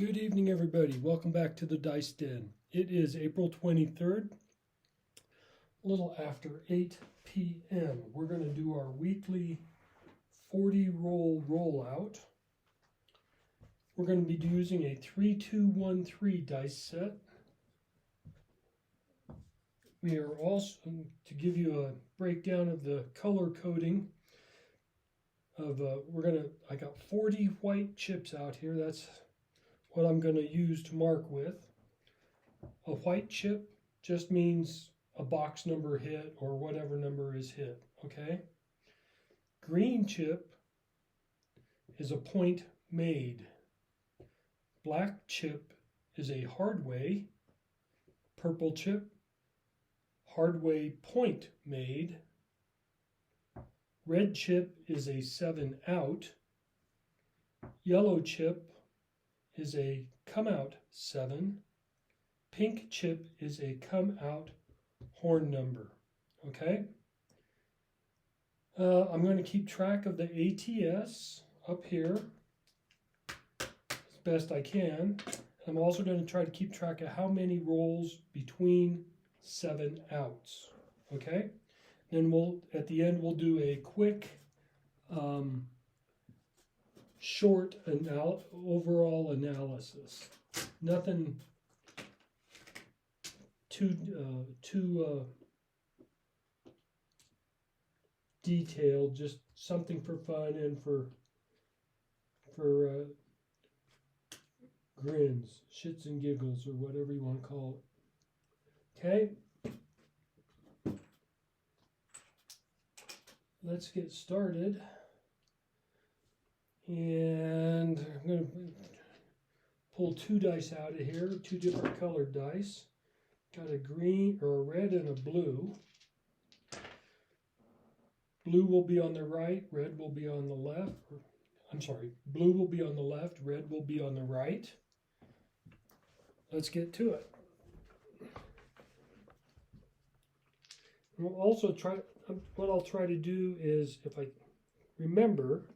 Good evening, everybody. Welcome back to the Dice Den. It is April 23rd, a little after 8 p.m. We're going to do our weekly 40 roll rollout. We're going to be using a 3-2-1-3 dice set. We are also, to give you a breakdown of the color coding of, I got 40 white chips out here. That's what I'm going to use to mark with. A white chip just means a box number hit or whatever number is hit, okay? Green chip is a point made. Black chip is a hard way. Purple chip, hard way point made. Red chip is a 7 out. Yellow chip is a come out 7. Pink chip is a come out horn number. Okay? I'm going to keep track of the ATS up here as best I can. I'm also going to try to keep track of how many rolls between 7 outs. Okay? Then at the end we'll do a quick short overall analysis. Nothing too detailed, just something for fun and for grins, shits and giggles, or whatever you want to call it. Okay? Let's get started. And I'm going to pull 2 dice out of here, 2 different colored dice. Got a green or a red and a blue. Blue will be on the right, red will be on the left. Blue will be on the left, red will be on the right. Let's get to it. We'll also what I'll try to do is, if I remember,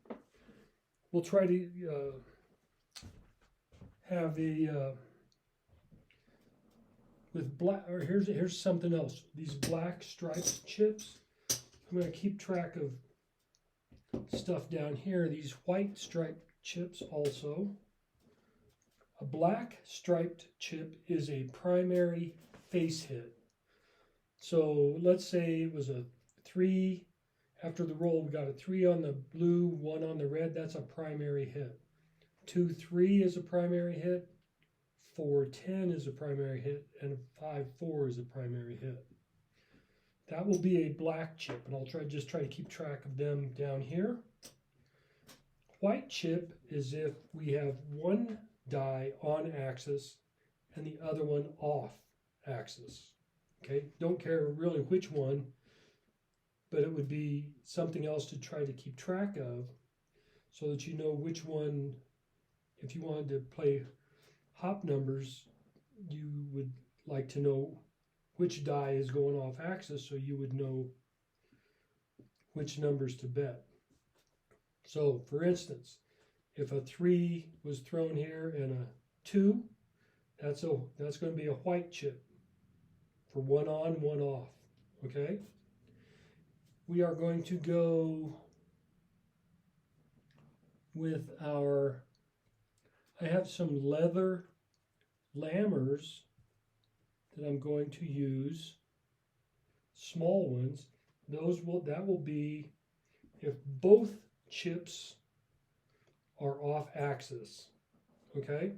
we'll try to have with black, or here's something else. These black striped chips, I'm going to keep track of stuff down here. These white striped chips also. A black striped chip is a primary face hit. So let's say it was a 3. After the roll, we got a 3 on the blue, 1 on the red. That's a primary hit. 2-3 is a primary hit. 4-10 is a primary hit. And 5-4 is a primary hit. That will be a black chip, and I'll just try to keep track of them down here. White chip is if we have one die on axis and the other one off axis. Okay, don't care really which one, but it would be something else to try to keep track of so that you know which one. If you wanted to play hop numbers, you would like to know which die is going off axis so you would know which numbers to bet. So, for instance, if a 3 was thrown here and a 2, that's going to be a white chip for 1 on, 1 off. Okay? We are going to go with I have some leather lammers that I'm going to use, small ones. That will be if both chips are off axis. Okay?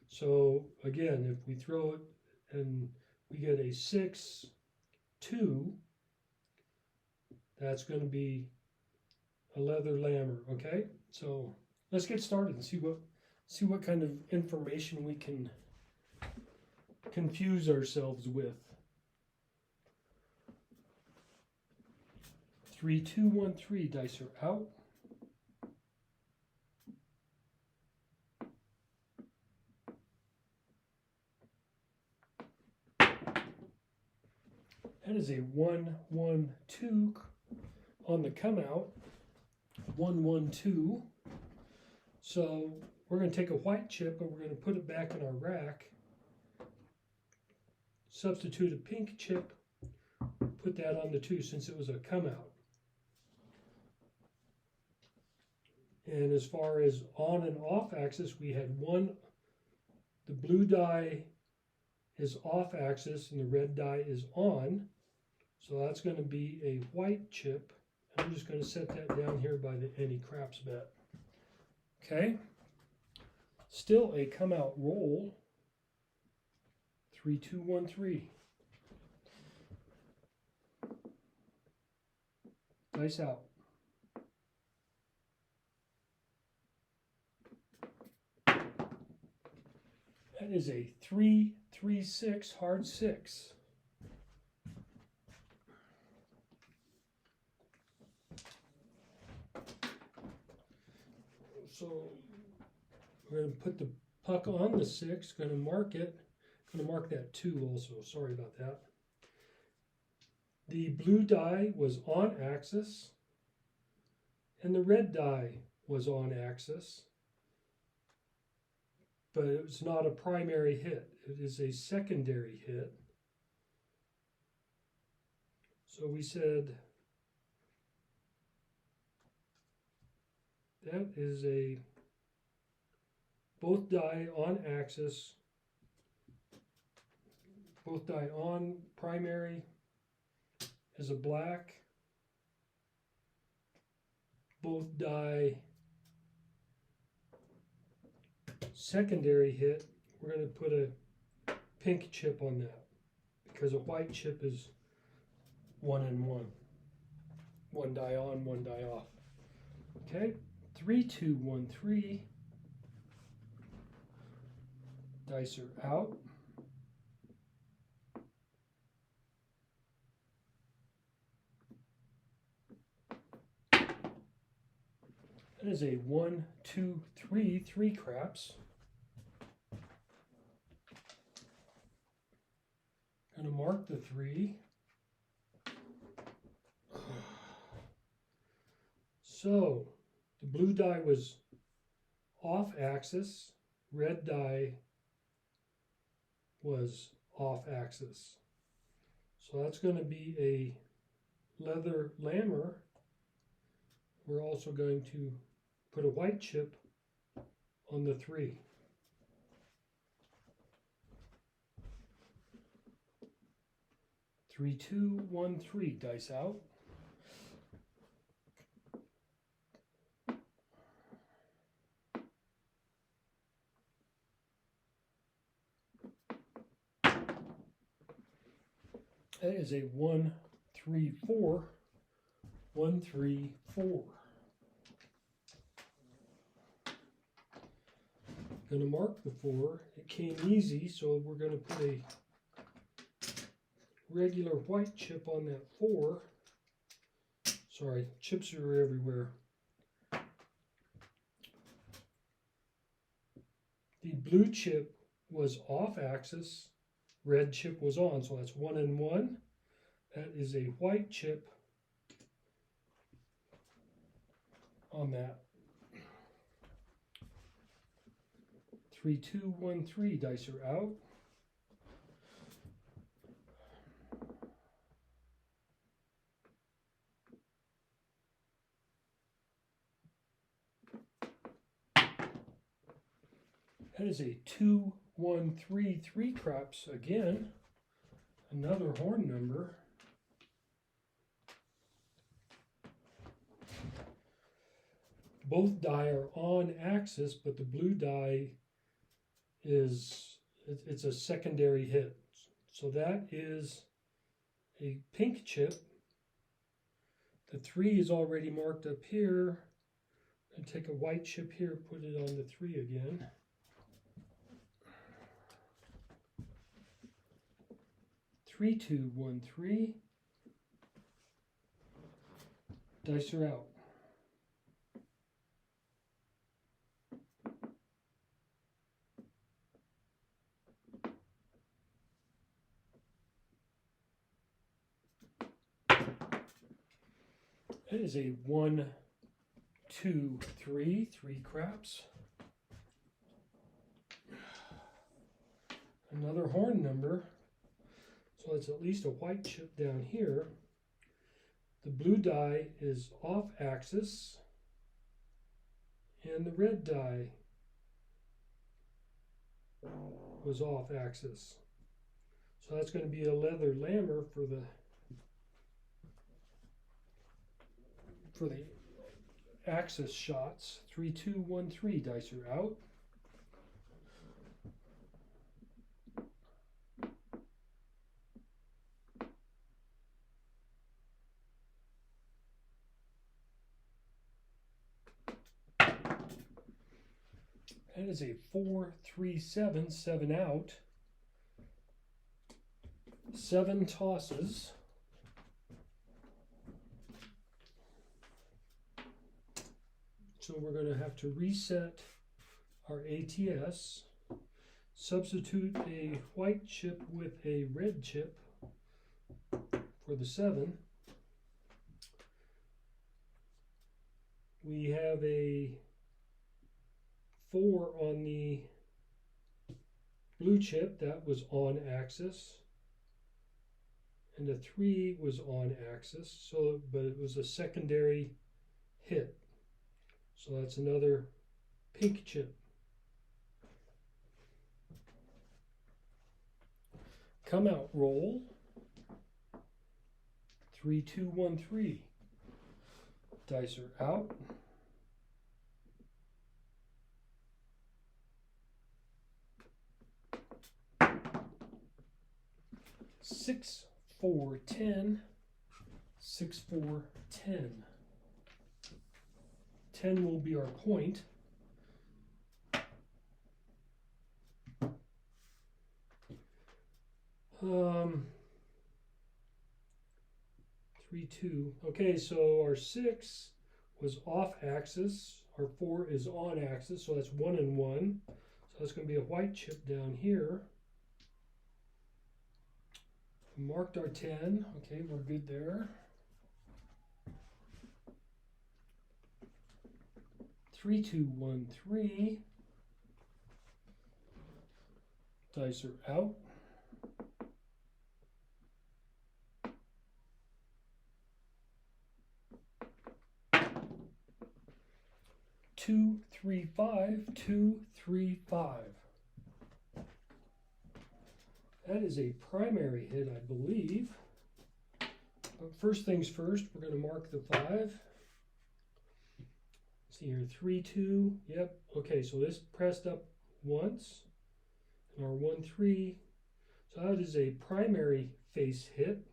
So again, if we throw it and we get a 6-2, that's going to be a leather lammer. Okay? So let's get started and see what kind of information we can confuse ourselves with. 3-2-1-3 dice are out. That is a 1-1-2 on the come out. 1-1-2. So we're going to take a white chip and we're going to put it back in our rack. Substitute a pink chip, put that on the 2 since it was a come out. And as far as on and off axis, we had the blue die is off axis and the red die is on. So that's going to be a white chip. I'm just going to set that down here by the any craps bet. Okay. Still a come out roll. 3, 2, 1, 3. Dice out. That is a 3, 3, 6 hard 6. So we're going to put the puck on the 6, going to mark it. Going to mark that 2 also, sorry about that. The blue die was on axis and the red die was on axis, but it was not a primary hit. It is a secondary hit. So we said that is a both die on axis, both die on primary is a black, both die secondary hit, we're going to put a pink chip on that because a white chip is 1 and 1. 1 die on, 1 die off. Okay, 3, 2, 1, 3. Dice are out. That is a 1, 2, 3, 3 craps. Going to mark the 3. So the blue die was off axis, red die was off axis. So that's going to be a leather lammer. We're also going to put a white chip on the 3. 3, 2, 1, 3. Dice out. That is a 1, 3, 4. 1, 3, 4. Going to mark the 4. It came easy, so we're going to put a regular white chip on that 4. Sorry, chips are everywhere. The blue chip was off axis, red chip was on, so that's 1 and 1. That is a white chip on that. 3, 2, 1, 3. Dice are out. That is a 2, 1, 3, 3 craps again. Another horn number. Both die are on axis, but the blue die it's a secondary hit. So that is a pink chip. The 3 is already marked up here. And take a white chip here, put it on the 3 again. Three, 2, 1, 3. Dice are out. That is a 1, 2, 3. 3 craps. another horn number. So it's at least a white chip down here. The blue die is off axis, and the red die was off axis. So that's going to be a leather lammer for the axis shots. 3, 2, 1, 3. Dice are out. That is a 4, 3, 7, 7 out. 7 tosses. So we're going to have to reset our ATS, substitute a white chip with a red chip for the 7. We have a 4 on the blue chip, that was on axis, and a 3 was on axis, but it was a secondary hit. So that's another pink chip. Come out roll. 3, 2, 1, 3. Dice are out. Six, 4, 10. 6, 4, 10. 10 will be our point. 3, 2. Okay, so our 6 was off axis. Our 4 is on axis, so that's 1 and 1. So that's going to be a white chip down here. We marked our 10. Okay, we're good there. 3, 2, 1, 3. Dice are out. 2, 3, 5. 2, 3, 5. That is a primary hit, I believe. But first things first, we're going to mark the 5. See here, 3, 2. Yep. Okay, so this pressed up once. And our 1, 3. So that is a primary face hit.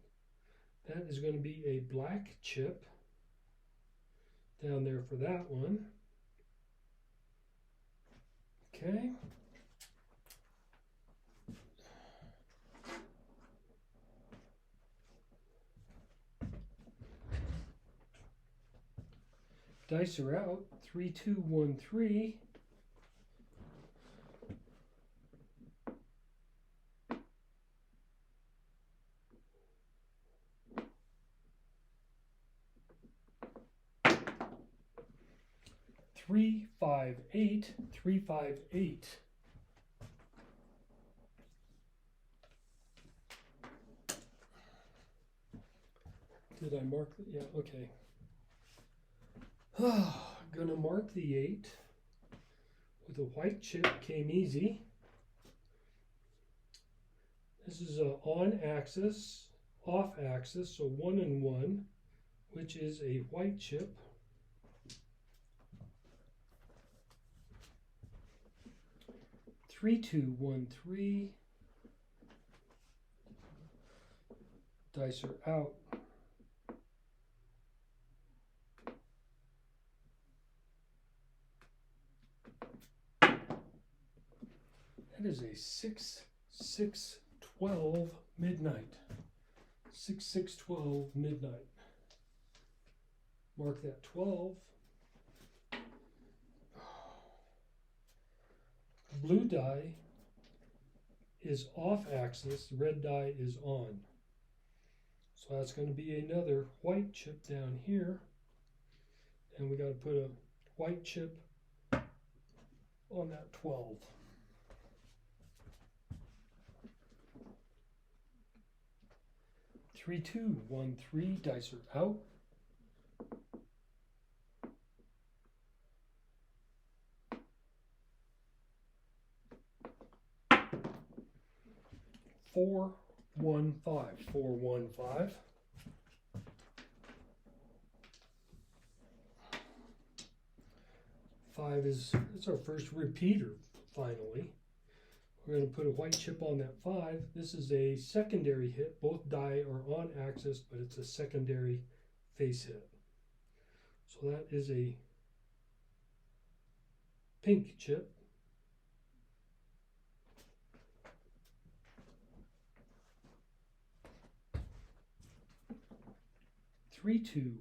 That is going to be a black chip down there for that one. Okay. Dice are out. 3, 2, 1, 3. Three, 5, 8. 3, 5, 8. Did I mark it? Yeah, okay. Gonna mark the 8 with a white chip. Came easy. This is on axis, off axis, so 1 and 1, which is a white chip. 3, 2, 1, 3. Dice are out. That is a 6, 6, 12 midnight. 6, 6, 12 midnight. Mark that 12. Blue die is off axis, red die is on. So that's going to be another white chip down here. And we got to put a white chip on that 12. 3, 2, 1, 3, dice are out. 4, 1, 5, 4, 1, 5. Five is our first repeater, finally. We're going to put a white chip on that 5. This is a secondary hit. Both die are on axis, but it's a secondary face hit. So that is a pink chip. Three, 2,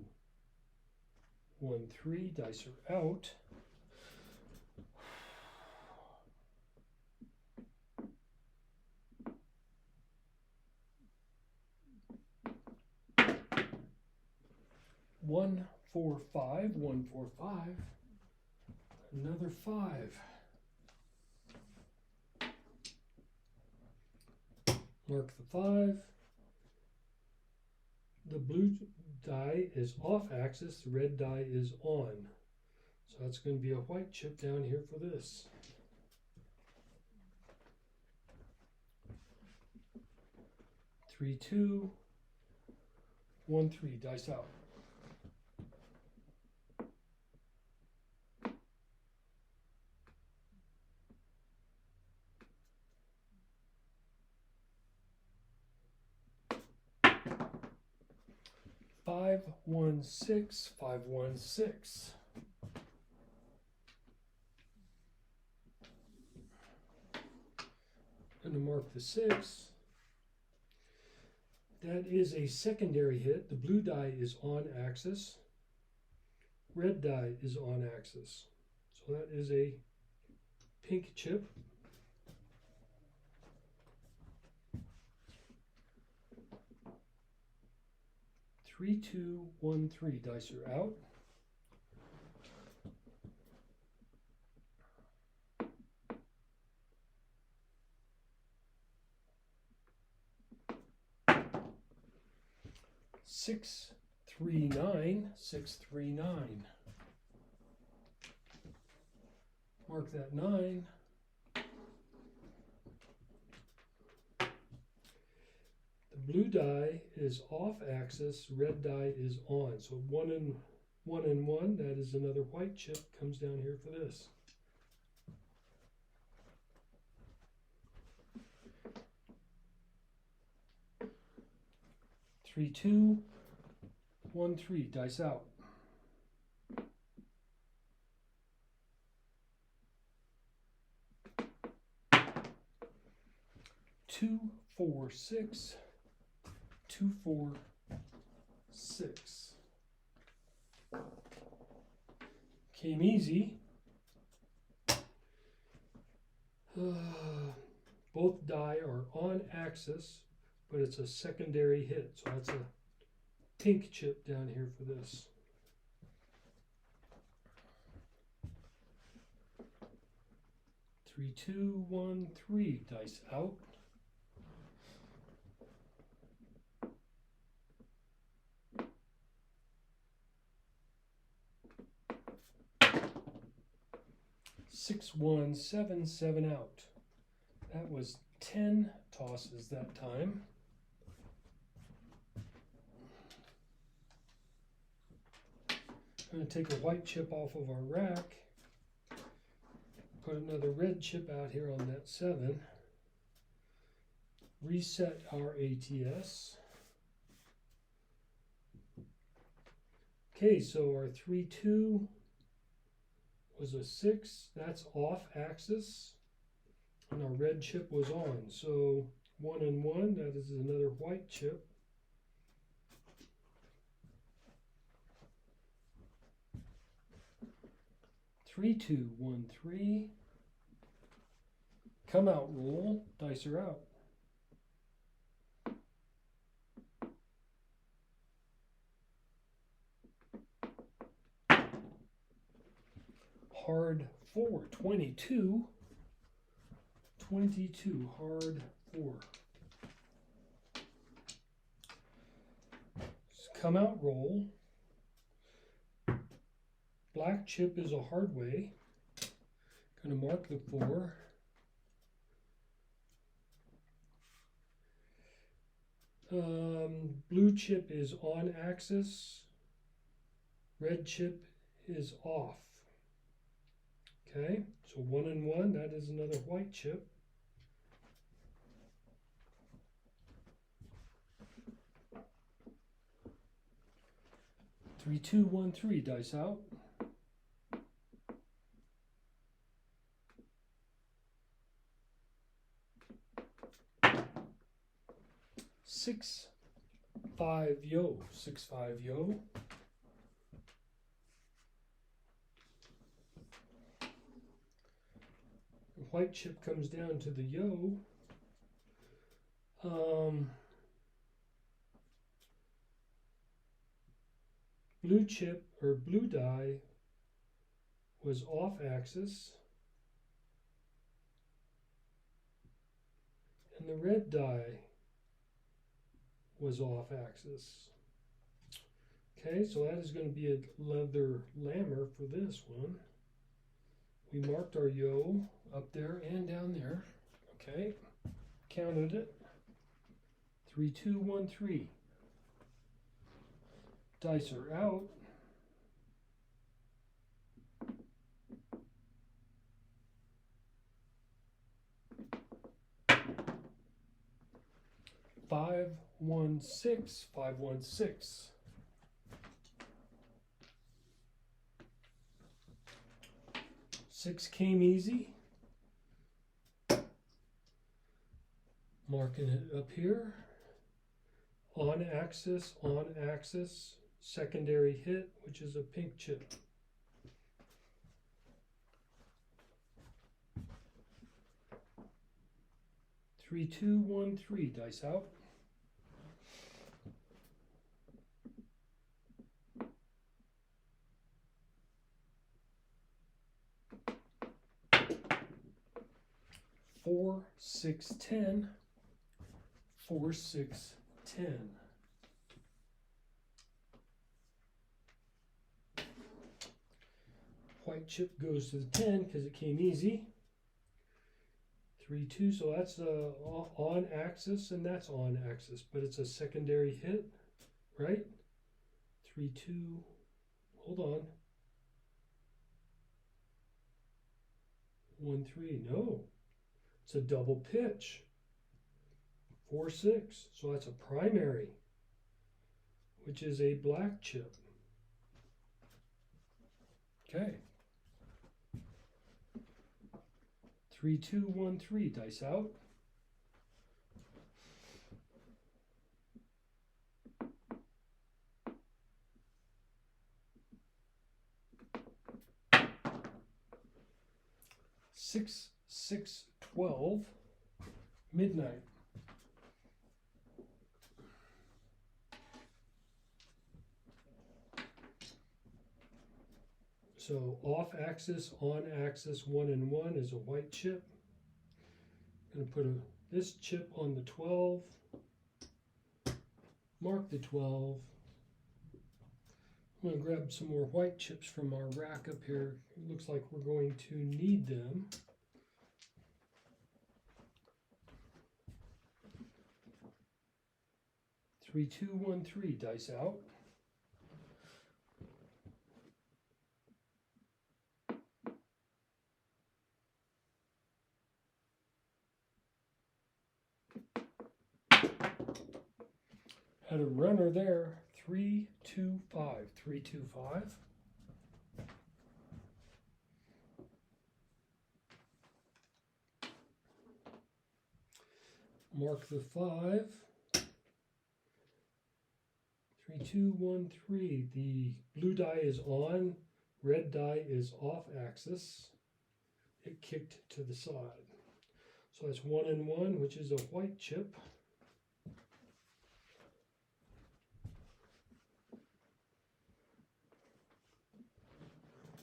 1, 3, dice are out. One, 4, 5, 1, 4, 5, another 5. Mark the 5. The blue die is off axis, the red die is on. So that's going to be a white chip down here for this. Three, 2, 1, 3, dice out. Five, 1, 6, 5, 1, 6. Going to mark the 6. That is a secondary hit. The blue die is on axis. Red die is on axis. So that is a pink chip. Three, 2, 1, 3, dice are out. Six, 3, 9, 6, 3, 9. Mark that 9. The blue die is off axis, red die is on. So 1 and 1, that is another white chip, comes down here for this. Three, 2, 1, 3, dice out. Two, 4, 6. 2, 4, 6. Came easy. Both die are on axis, but it's a secondary hit. So that's a pink chip down here for this. Three, 2, 1, 3, dice out. Six, 1, 7, 7 out. That was 10 tosses that time. I'm going to take a white chip off of our rack. Put another red chip out here on that 7. Reset our ATS. Okay, so our 3, 2 was a 6. That's off axis. And our red chip was on. So 1 and 1, that is another white chip. Three, 2, 1, 3. Come out roll, dice are out. Hard 4, 22. 22, hard 4. come out roll. Black chip is a hard way. Going to mark the 4. Blue chip is on axis. Red chip is off. Okay, so 1 and 1, that is another white chip. Three, 2, 1, 3, dice out. 6, 5, yo. 6, 5, yo. The white chip comes down to the yo. Blue chip or blue die was off axis, and the red die was off axis. Okay, so that is going to be a leather lammer for this one. We marked our yo up there and down there. Okay, counted it. 3, 2, 1, 3. Dice are out. Five, 1, 6, 5, 1, 6. Six came easy. Marking it up here. On axis, secondary hit, which is a pink chip. Three, 2, 1, 3, dice out. Four, 6, 10. 4, 6, 10. White chip goes to the 10 because it came easy. 3, 2, so that's on axis and that's on axis, but it's a secondary hit, right? 3, 2, hold on. 1, 3, no. It's a double pitch. 4, 6, so that's a primary, which is a black chip. Okay. 3, 2, 1, 3, dice out. Six, 6, 12, midnight. So off axis, on axis, 1 and 1 is a white chip. I'm going to put this chip on the 12. Mark the 12. I'm going to grab some more white chips from our rack up here. It looks like we're going to need them. Three, 2, 1, 3, dice out. Had a runner there. 3, 2, 5. 3, 2, 5. Mark the 5. 3, 2, 1, 3. The blue die is on. Red die is off axis. It kicked to the side. So that's 1 and 1, which is a white chip.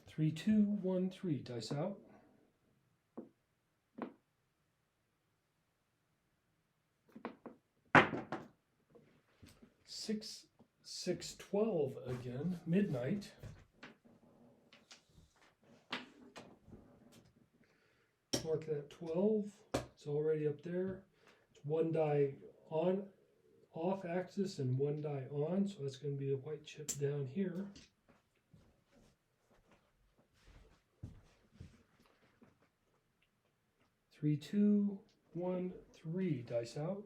3, 2, 1, 3, dice out. Six, 612 again, midnight. Mark that 12. It's already up there. It's one die on, off axis and one die on, so that's going to be a white chip down here. Three, two, 1, 3. Dice out.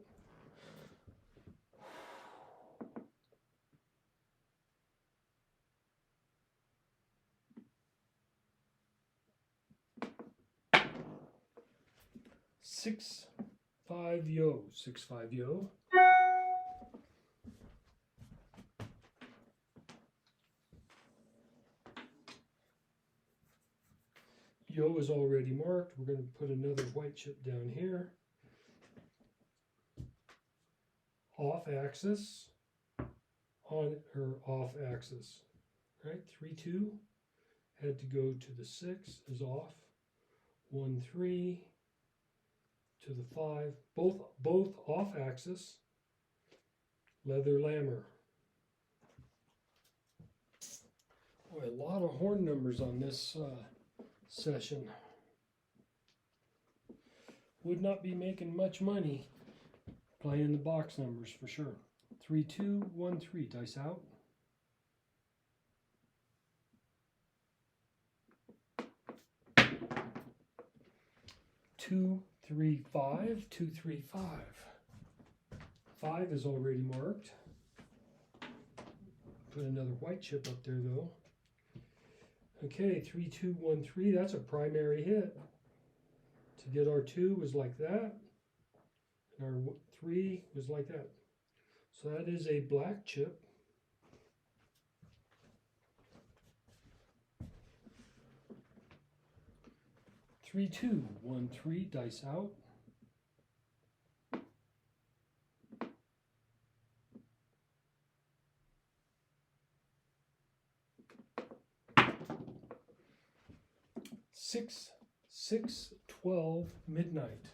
Six, 5, yo. 6, 5, yo. Yo is already marked. We're going to put another white chip down here. Off axis, on or off axis. Right, 3, 2. Had to go to the 6 is off. 1, 3 to the 5. Both off axis. Leather lammer. Boy, a lot of horn numbers on this session. Would not be making much money playing the box numbers for sure. 3, 2, 1, 3. Dice out. Two, 3, 5. 2, 3, 5. 5 is already marked. Put another white chip up there though. Okay, 3, 2, 1, 3. That's a primary hit. To get our 2 was like that. And our 3 was like that. So that is a black chip. Three, 2, 1, 3. Dice out. Six, 12, midnight.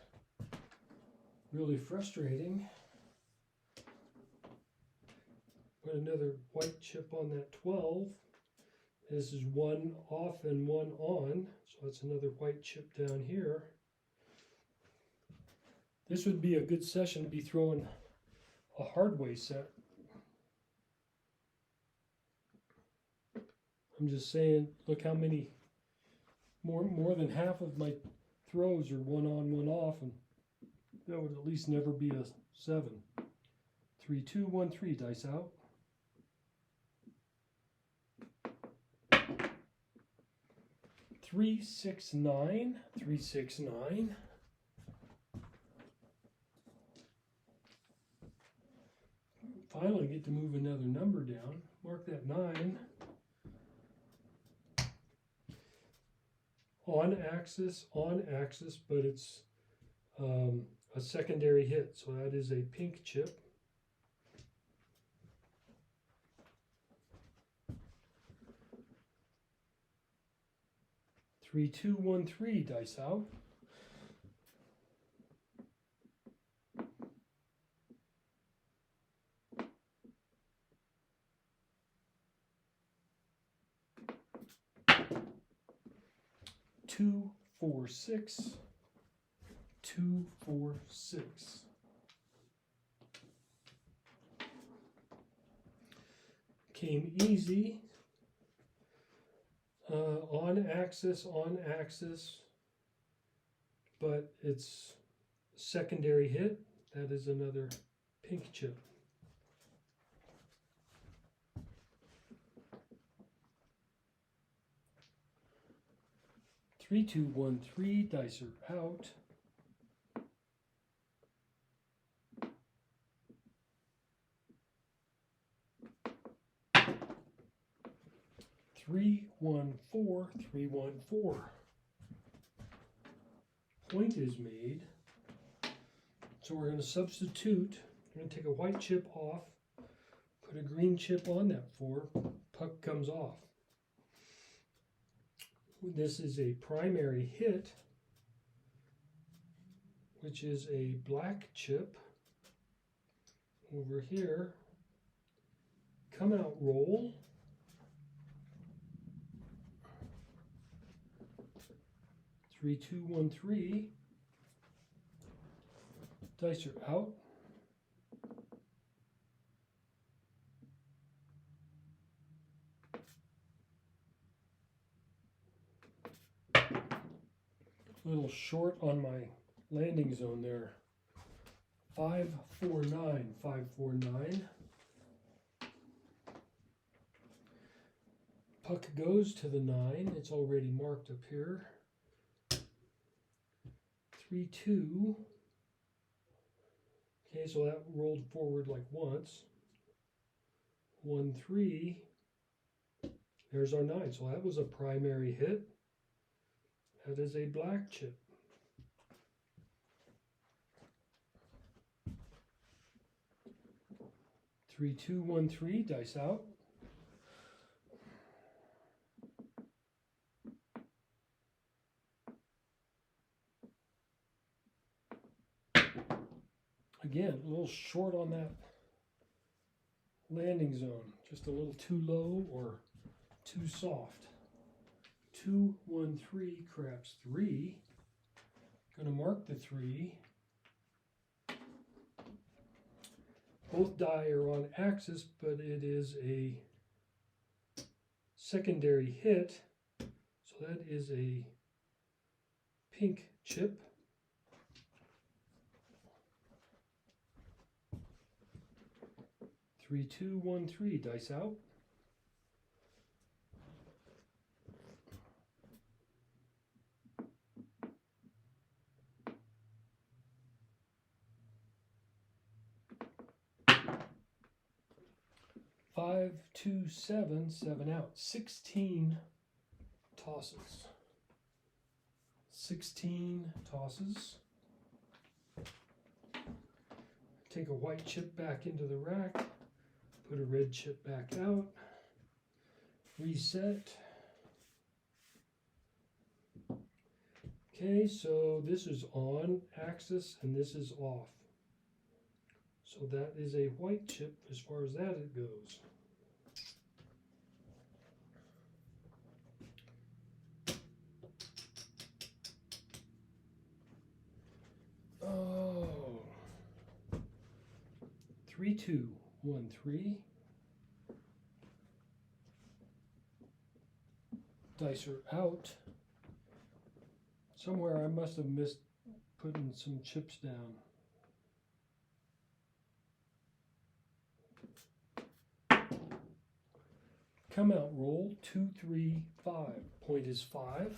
Really frustrating. Put another white chip on that 12. This is one off and one on, so that's another white chip down here. This would be a good session to be throwing a hardway set. I'm just saying, look how many, more than half of my throws are one on, one off, and that would at least never be a 7. 3, 2, 1, 3. Dice out. Three, 6, 9. 3, 6, 9. Finally get to move another number down. Mark that 9. On axis, but it's a secondary hit, so that is a pink chip. Three, 2, 1, 3. Dice out. Two, 4, 6. 2, 4, 6. Came easy. On axis, but it's secondary hit. That is another pink chip. Three, 2, 1, 3. Dice are out. Three, 1, 4. 3, 1, 4. Point is made. So we're going to substitute. We're going to take a white chip off, put a green chip on that 4. Puck comes off. This is a primary hit, which is a black chip over here. Come out roll. Three, two, 1, 3. Dice are out. A little short on my landing zone there. 5, 4, 9, 5, 4, 9. Puck goes to the 9. It's already marked up here. 3, 2. Okay, so that rolled forward like once. 1, 3. There's our 9. So that was a primary hit. That is a black chip. Three, two, 1, 3. Dice out. Again, a little short on that landing zone. Just a little too low or too soft. 2, 1, 3, craps 3. Gonna mark the 3. Both die are on axis, but it is a secondary hit. So that is a pink chip. 3, 2, 1, 3. Dice out. Five, 2, 7, 7 out. 16 tosses. 16 tosses. Take a white chip back into the rack. Put a red chip back out. Reset. Okay, so this is on axis and this is off. So that is a white chip as far as that it goes. Oh. 3, 2, 1, 3. Dice are out. Somewhere I must have missed putting some chips down. Come out roll 2, 3, 5. Point is 5.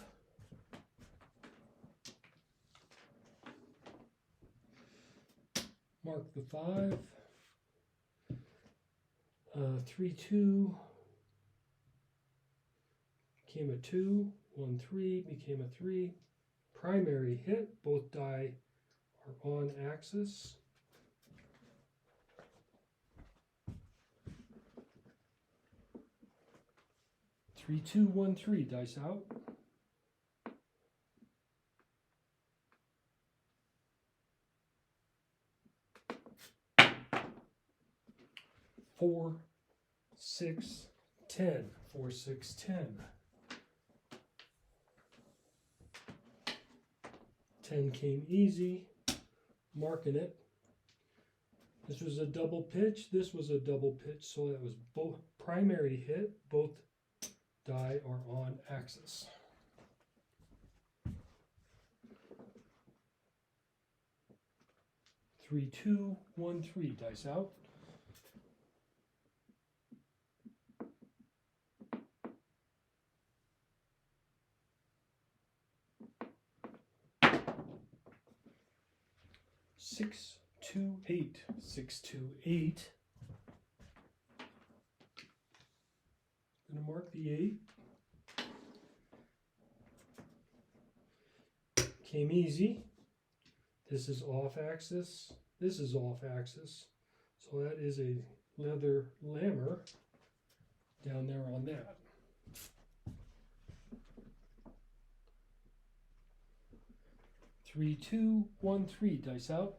Mark the 5. 3, 2. Became a 2. 1, 3. Became a 3. Primary hit. Both die are on axis. 3, 2, 1, 3. Dice out. Four, 6, 10. 4, 6, 10. 10 came easy. Marking it. This was a double pitch. This was a double pitch. So that was both primary hit. Both die are on axis. Three, 2, 1, 3. Dice out. Six, 2, 8. 6, 2, 8. Gonna mark the 8. Came easy. This is off axis. This is off axis. So that is a leather lammer down there on that. Three, 2, 1, 3. Dice out.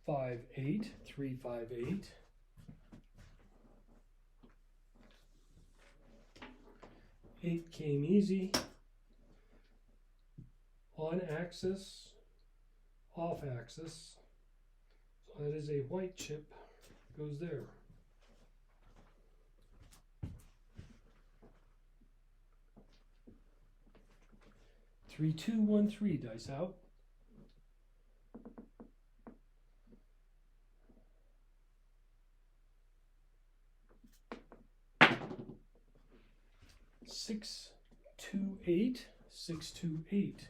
5/8, 3/5/8. Eight came easy. On axis, off axis. So that is a white chip, goes there. Three, 2, 1, 3, dice out. Six, 2, 8, 6, 2, 8.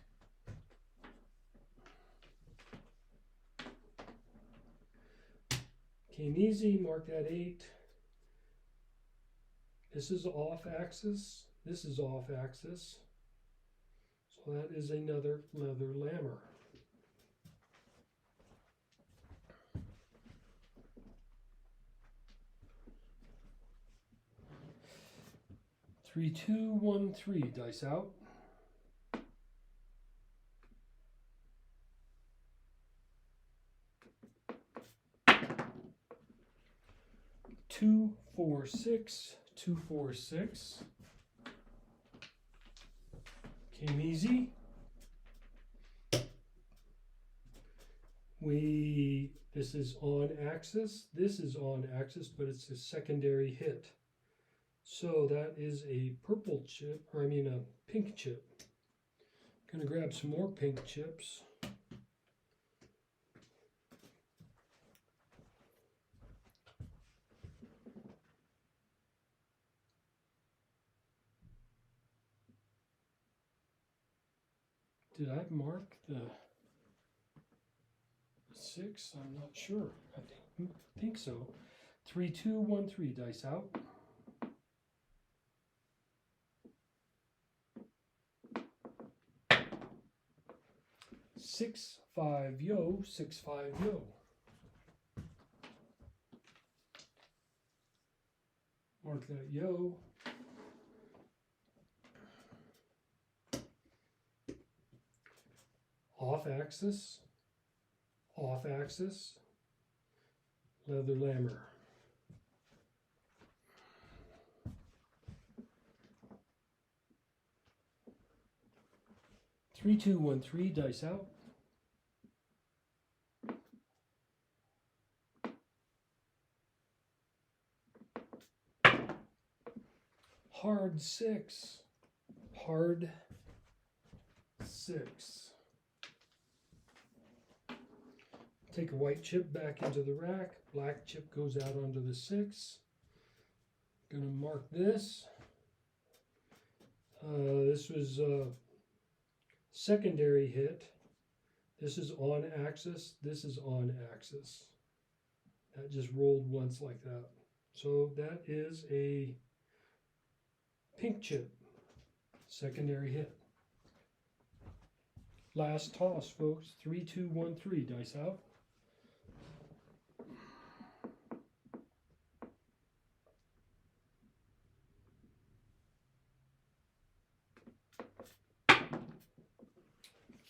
Came easy, mark that 8. This is off axis, this is off axis. So that is another leather lammer. Three, 2, 1, 3, dice out. Two, 4, 6, 2, 4, 6. Came easy. This is on axis, this is on axis, but it's a secondary hit. So that is a purple chip, or I mean a pink chip. Gonna grab some more pink chips. Did I mark the 6? I'm not sure. I think so. 3, 2, 1, 3, dice out. Six, 5, yo, 6, 5, yo. Mark that yo. Off axis, leather lammer. Three, 2, 1, 3, dice out. Hard 6, hard 6. Take a white chip back into the rack, black chip goes out onto the 6. Gonna mark this. This was a secondary hit. This is on axis, this is on axis. That just rolled once like that. So that is a pink chip, secondary hit. Last toss, folks. 3, 2, 1, 3, dice out.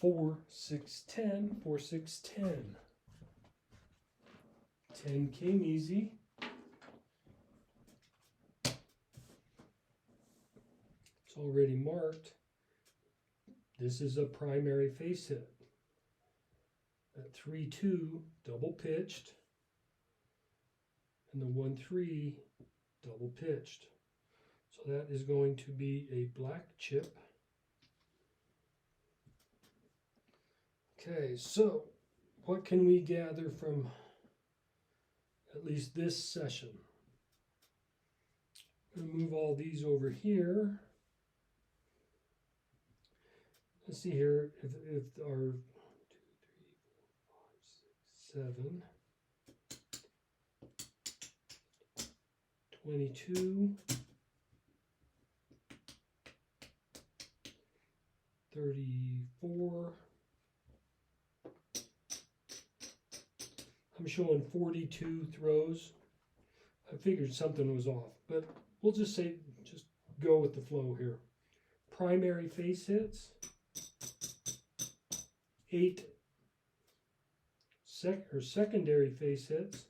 Four, 6, 10, 4, 6, 10. 10 came easy. It's already marked. This is a primary face hit. That 3, 2, double pitched. And the 1, 3, double pitched. So that is going to be a black chip. Okay, so what can we gather from at least this session? I'm going to move all these over here. Let's see here if our 2, 3, 4, 5, 6, 7, 22, 34. I'm showing 42 throws. I figured something was off, but we'll just say, just go with the flow here. Primary face hits, 8, secondary face hits,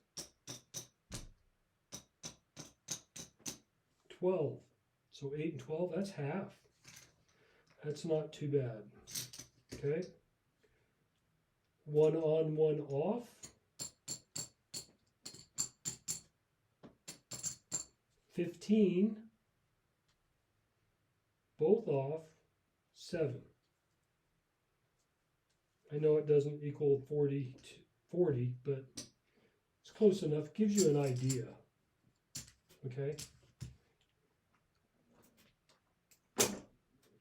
12. So 8 and 12, that's half. That's not too bad. Okay. 1 on, 1 off. 15. Both off. 7. I know it doesn't equal 40, but it's close enough. Gives you an idea. Okay.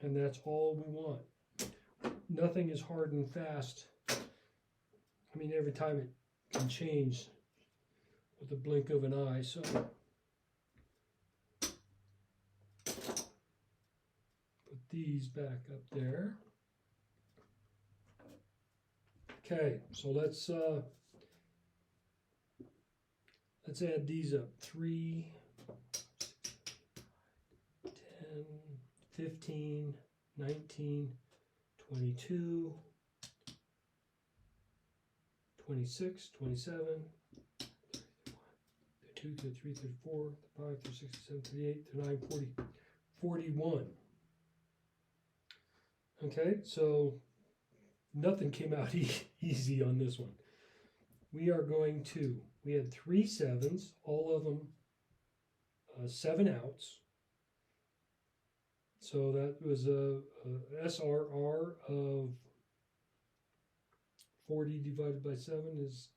And that's all we want. Nothing is hard and fast. I mean, every time it can change with the blink of an eye. So put these back up there. Okay, so let's add these up. 3, 10, 15, 19, 22, 26, 27, 32, 33, 34, 35, 36, 37, 38, 39, 40, 41. Okay, so nothing came out easy on this one. We are going to, we had 3 7s, all of them 7 outs. So that was a SRR of 40 divided by 7 is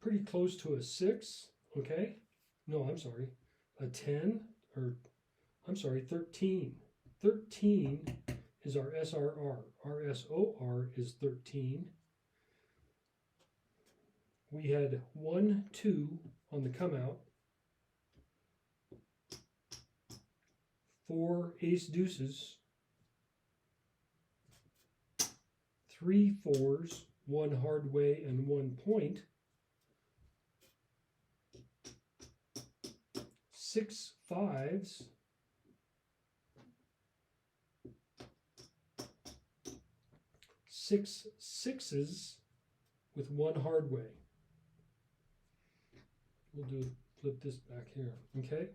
pretty close to a 6, okay? No, I'm sorry, a 10, or I'm sorry, 13. 13 is our SRR. Our SOR is 13. We had 1, 2 on the come out. 4 ace deuces, 3 4s, 1 hard way and 1 point, 6 5s, 6 6s with 1 hard way. We'll flip this back here, okay?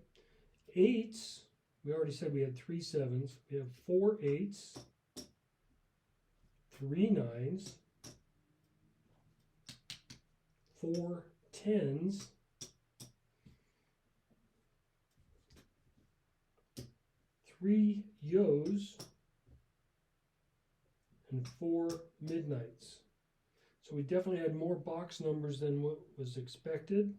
8s. We already said we had 3 7s. We have 4 8s, 3 9s, 4 10s, 3 yos, and 4 midnights. So we definitely had more box numbers than what was expected.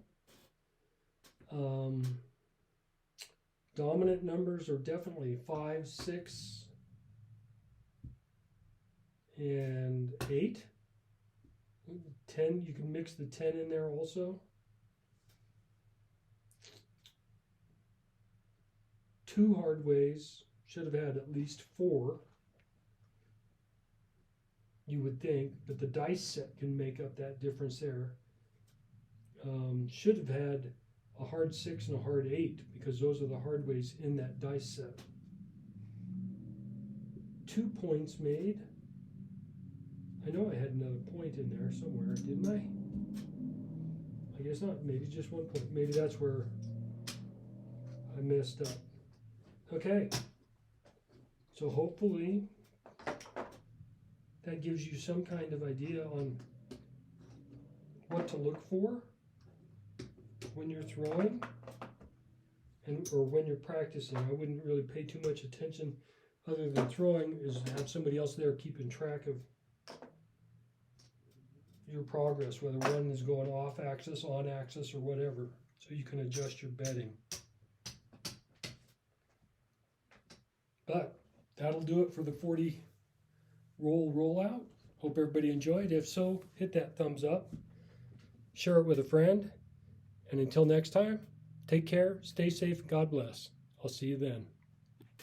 Dominant numbers are definitely 5, 6, and 8. 10, you can mix the 10 in there also. 2 hard ways, should have had at least 4, you would think, but the dice set can make up that difference there. Should have had a hard 6 and a hard 8, because those are the hard ways in that dice set. 2 points made. I know I had another point in there somewhere, didn't I? I guess not. Maybe just 1 point. Maybe that's where I messed up. Okay. So hopefully that gives you some kind of idea on what to look for when you're throwing or when you're practicing. I wouldn't really pay too much attention other than throwing, is have somebody else there keeping track of your progress, whether one is going off axis, on axis, or whatever, so you can adjust your bedding. But that'll do it for the 40 rollout. Hope everybody enjoyed. If so, hit that thumbs up, share it with a friend, and until next time, take care, stay safe, and God bless. I'll see you then.